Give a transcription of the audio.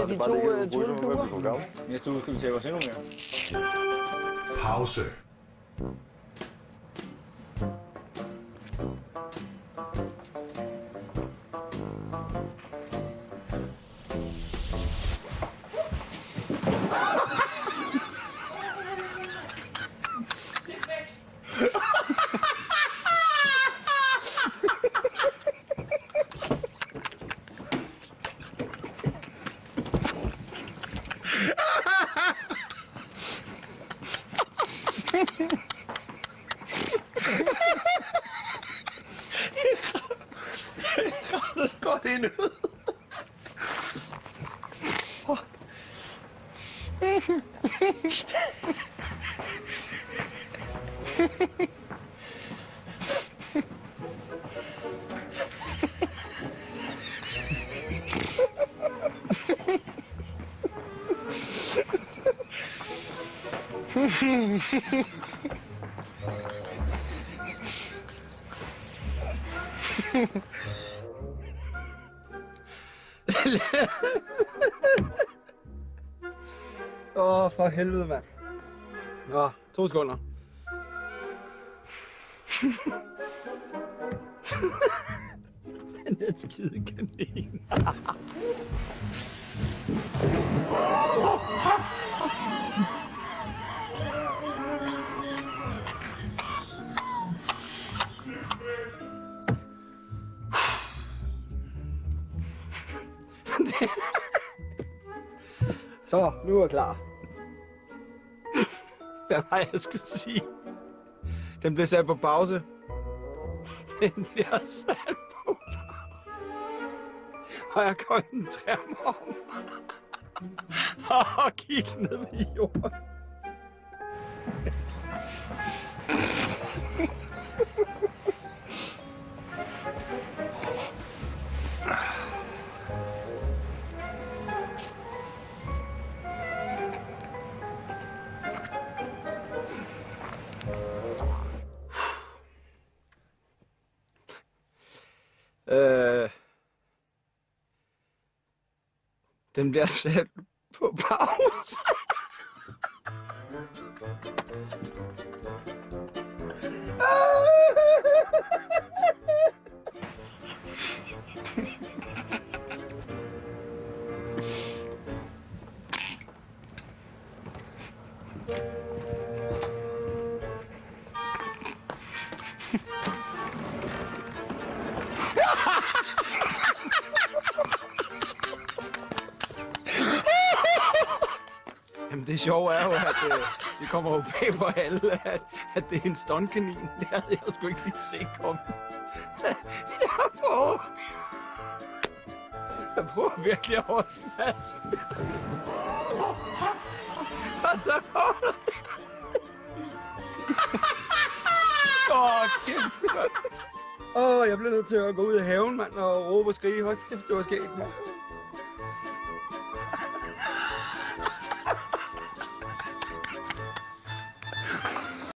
De to tulleduer. Næste uge skal vi tage os endnu mere. Pause. Godt ind ud. For helvede, mand. Nå, 2 sekunder. Den er skide kanin. Så, nu er jeg klar. Hvad var jeg skulle sige? Den bliver sat på pause. Den bliver sat på pause. Og jeg koncentrerer mig om og kigge ned i jorden. Den bliver sat på pause. Jamen det sjove er jo, at det kommer jo bag på alle, at det er en stuntkanin. Det havde jeg sgu ikke lige set komme. Jeg prøver virkelig at holde den, altså. Og så holder det. Kæft, mand. Jeg bliver nødt til at gå ud i haven, mand, og råbe og skrige. Hold kæft, det var skægt, mand.